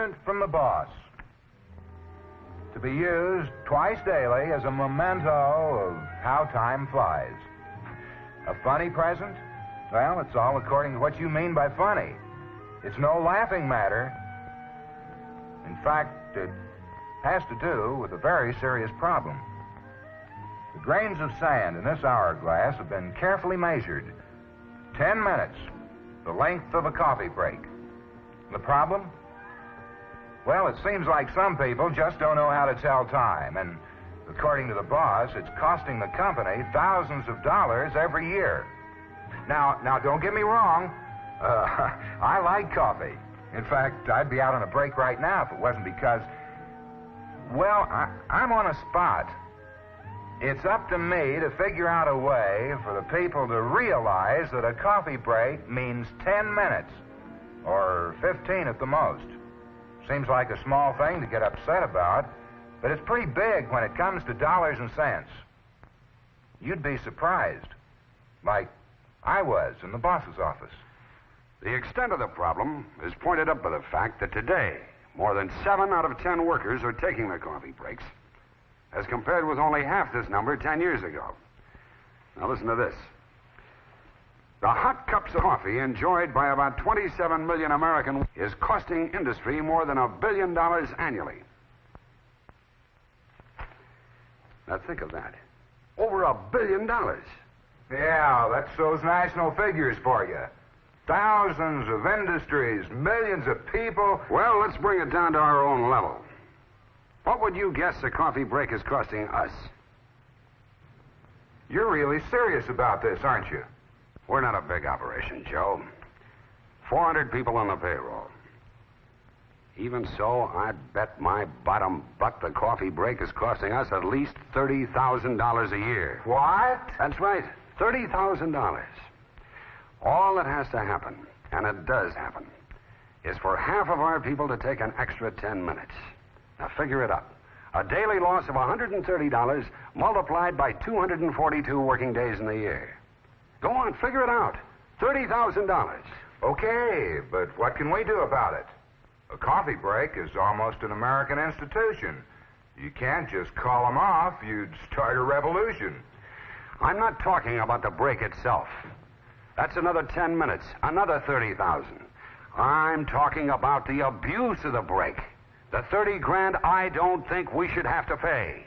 Statement from the boss. To be used twice daily as a memento of how time flies. A funny present? Well, it's all according to what you mean by funny. It's no laughing matter. In fact, it has to do with a very serious problem. The grains of sand in this hourglass have been carefully measured. 10 minutes, the length of a coffee break. The problem? Well, it seems like some people just don't know how to tell time, and according to the boss, it's costing the company thousands of dollars every year. Now, don't get me wrong. I like coffee. In fact, I'd be out on a break right now if it wasn't because, well, I'm on a spot. It's up to me to figure out a way for the people to realize that a coffee break means 10 minutes, or 15 at the most. Seems like a small thing to get upset about, but it's pretty big when it comes to dollars and cents. You'd be surprised, like I was in the boss's office. The extent of the problem is pointed up by the fact that today, more than 7 out of 10 workers are taking their coffee breaks, as compared with only half this number 10 years ago. Now listen to this. The hot cups of coffee enjoyed by about 27 million Americans is costing industry more than $1 billion annually. Now think of that. Over $1 billion. Yeah, that's those national figures for you. Thousands of industries, millions of people. Well, let's bring it down to our own level. What would you guess a coffee break is costing us? You're really serious about this, aren't you? We're not a big operation, Joe. 400 people on the payroll. Even so, I'd bet my bottom butt the coffee break is costing us at least $30,000 a year. What? That's right, $30,000. All that has to happen, and it does happen, is for half of our people to take an extra 10 minutes. Now figure it up. A daily loss of $130 multiplied by 242 working days in the year. Go on, figure it out. $30,000. Okay, but what can we do about it? A coffee break is almost an American institution. You can't just call them off. You'd start a revolution. I'm not talking about the break itself. That's another 10 minutes, another $30,000. I'm talking about the abuse of the break. The $30,000 I don't think we should have to pay.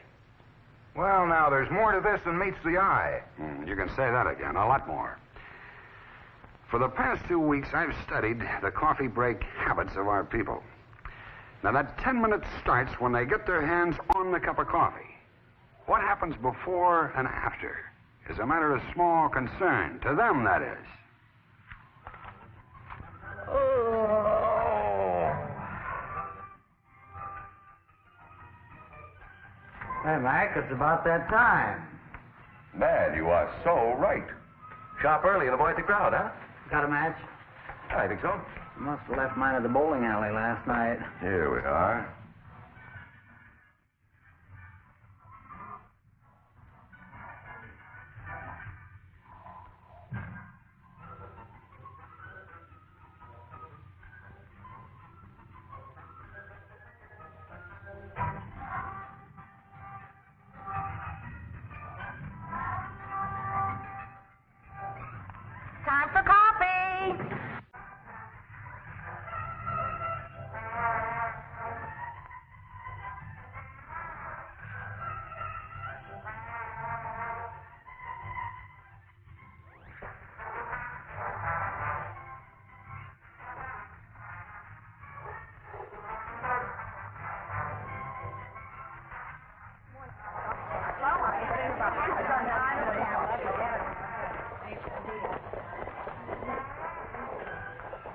Well, now, there's more to this than meets the eye. You can say that again, a lot more. For the past 2 weeks, I've studied the coffee break habits of our people. Now, that 10 minutes starts when they get their hands on the cup of coffee. What happens before and after is a matter of small concern, to them, that is. Hey, Mac, it's about that time. Man, you are so right. Shop early and avoid the crowd, huh? Got a match? I think so. Must have left mine at the bowling alley last night. Here we are. Time for coffee.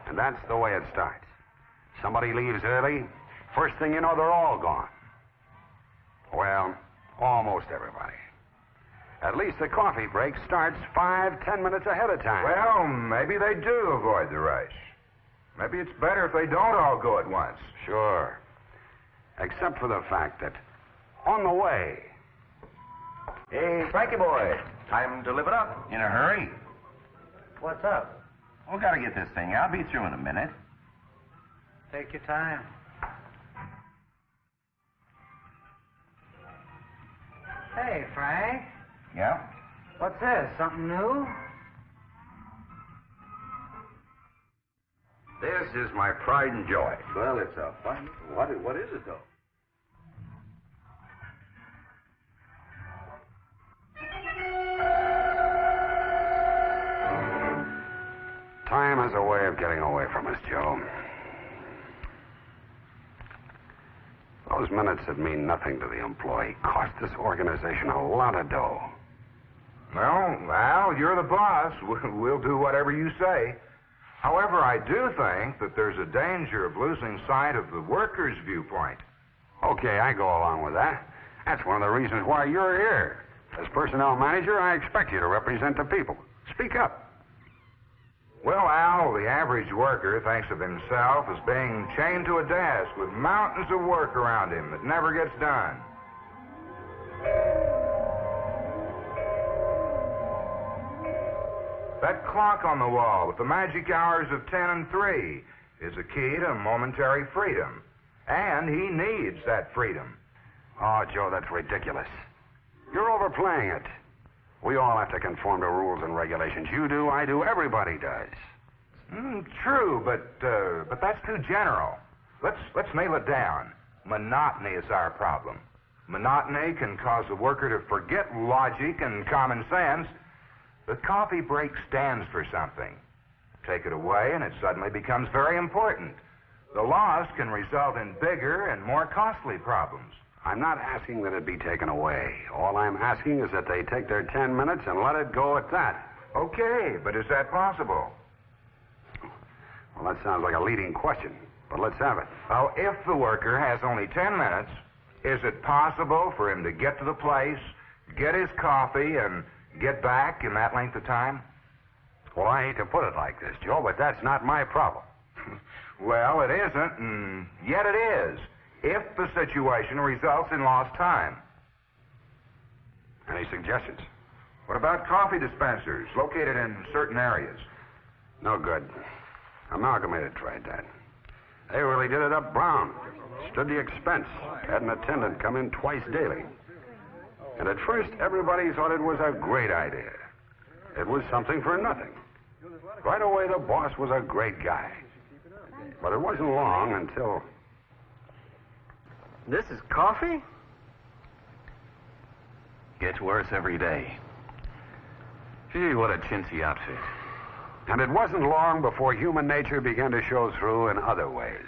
And that's the way it starts. Somebody leaves early, first thing you know, they're all gone. Well, almost everybody. At least the coffee break starts 5-10 minutes ahead of time. Well, maybe they do avoid the rush. Maybe it's better if they don't all go at once. Sure. Except for the fact that on the way... Hey, Frankie boy, time to live it up. In a hurry. What's up? We gotta get this thing out. Be through in a minute. Take your time. Hey, Frank. Yeah? What's this? Something new? This is my pride and joy. Well, it's a fun. What is it, though? Time has a way of getting away from us, Joe. Those minutes that mean nothing to the employee cost this organization a lot of dough. Well, Al, you're the boss. We'll do whatever you say. However, I do think that there's a danger of losing sight of the workers' viewpoint. Okay, I go along with that. That's one of the reasons why you're here. As personnel manager, I expect you to represent the people. Speak up. Well, Al, the average worker thinks of himself as being chained to a desk with mountains of work around him that never gets done. That clock on the wall with the magic hours of 10 and 3 is a key to momentary freedom. And he needs that freedom. Oh, Joe, that's ridiculous. You're overplaying it. We all have to conform to rules and regulations. You do, I do, everybody does. True, but that's too general. Let's nail it down. Monotony is our problem. Monotony can cause a worker to forget logic and common sense. The coffee break stands for something. Take it away, and it suddenly becomes very important. The loss can result in bigger and more costly problems. I'm not asking that it be taken away. All I'm asking is that they take their 10 minutes and let it go at that. Okay, but is that possible? Well, that sounds like a leading question, but let's have it. Well, if the worker has only 10 minutes, is it possible for him to get to the place, get his coffee, and get back in that length of time? Well, I hate to put it like this, Joe, but that's not my problem. Well, it isn't, and yet it is, if the situation results in lost time. Any suggestions? What about coffee dispensers located in certain areas? No good. Amalgamated tried that. They really did it up brown. Stood the expense. Had an attendant come in twice daily. And at first, everybody thought it was a great idea. It was something for nothing. Right away, the boss was a great guy. But it wasn't long until... This is coffee? Gets worse every day. Gee, what a chintzy outfit. And it wasn't long before human nature began to show through in other ways.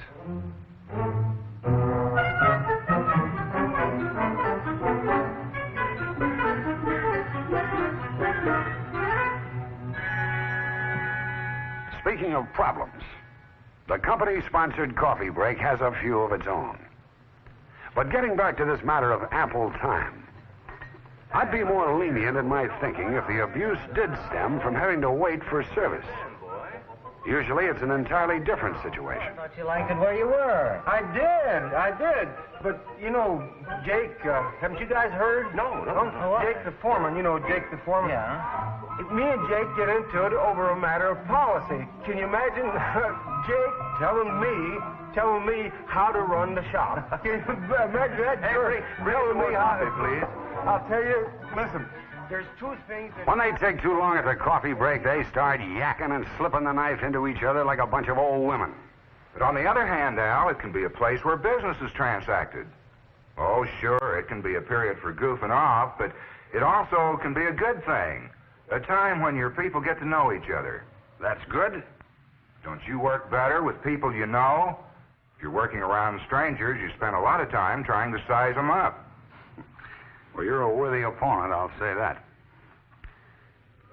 Speaking of problems, the company-sponsored coffee break has a few of its own. But getting back to this matter of ample time, I'd be more lenient in my thinking if the abuse did stem from having to wait for service. Usually it's an entirely different situation. I thought you liked it where you were. I did. But, you know, Jake, haven't you guys heard? No. Jake the foreman, Jake the foreman. Yeah? Me and Jake get into it over a matter of policy. Can you imagine Jake telling me how to run the shop? Can you imagine that? Hey, bring telling more me how coffee, please. I'll tell you, listen, there's two things that... When they take too long at the coffee break, they start yakking and slipping the knife into each other like a bunch of old women. But on the other hand, Al, it can be a place where business is transacted. Oh, sure, it can be a period for goofing off, but it also can be a good thing. A time when your people get to know each other. That's good. Don't you work better with people you know? If you're working around strangers, you spend a lot of time trying to size them up. Well, you're a worthy opponent, I'll say that.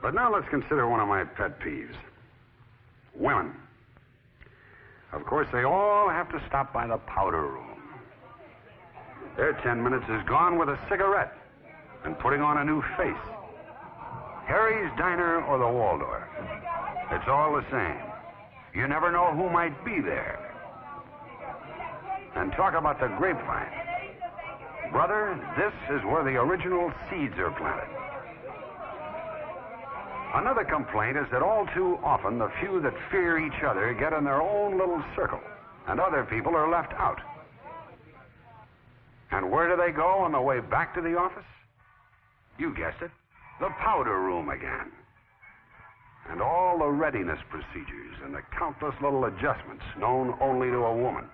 But now let's consider one of my pet peeves. Women. Of course, they all have to stop by the powder room. Their 10 minutes is gone with a cigarette and putting on a new face. Harry's Diner or the Waldorf. It's all the same. You never know who might be there. And talk about the grapevine. Brother, this is where the original seeds are planted. Another complaint is that all too often the few that fear each other get in their own little circle, and other people are left out. And where do they go on the way back to the office? You guessed it. The powder room again. And all the readiness procedures and the countless little adjustments known only to a woman.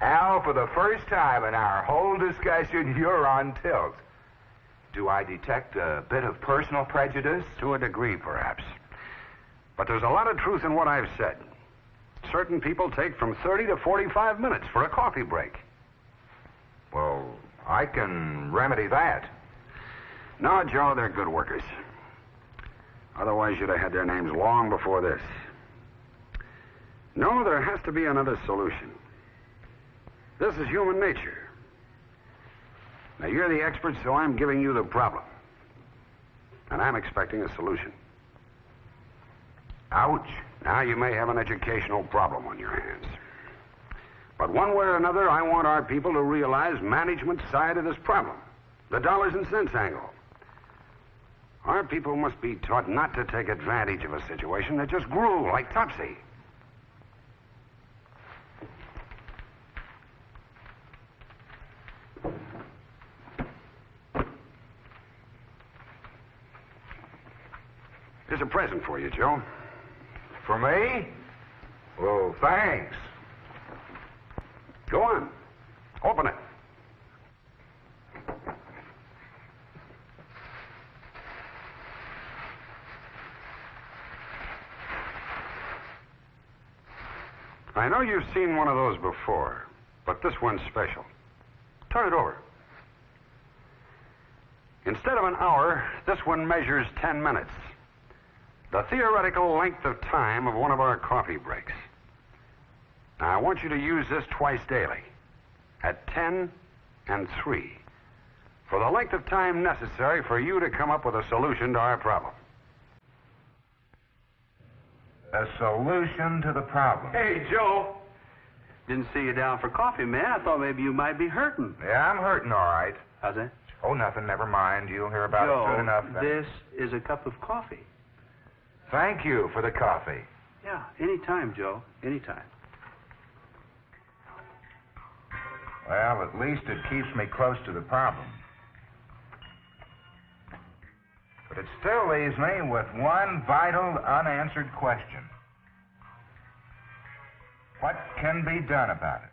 Al, for the first time in our whole discussion, you're on tilt. Do I detect a bit of personal prejudice? To a degree, perhaps. But there's a lot of truth in what I've said. Certain people take from 30 to 45 minutes for a coffee break. Well, I can remedy that. No, Joe, they're good workers. Otherwise, you'd have had their names long before this. No, there has to be another solution. This is human nature. Now, you're the expert, so I'm giving you the problem. And I'm expecting a solution. Ouch. Now, you may have an educational problem on your hands. But one way or another, I want our people to realize management's side of this problem. The dollars and cents angle. Our people must be taught not to take advantage of a situation that just grew like Topsy. Here's a present for you, Joe. For me? Well, thanks. Go on. Open it. I know you've seen one of those before, but this one's special. Turn it over. Instead of an hour, this one measures 10 minutes. The theoretical length of time of one of our coffee breaks. Now, I want you to use this twice daily, at 10 and 3, for the length of time necessary for you to come up with a solution to our problem. A solution to the problem. Hey, Joe. Didn't see you down for coffee, man. I thought maybe you might be hurting. Yeah, I'm hurting, all right. How's that? Oh, nothing. Never mind. You'll hear about it soon enough. This is a cup of coffee. Thank you for the coffee. Yeah, anytime, Joe. Anytime. Well, at least it keeps me close to the problem. But it still leaves me with one vital unanswered question. What can be done about it?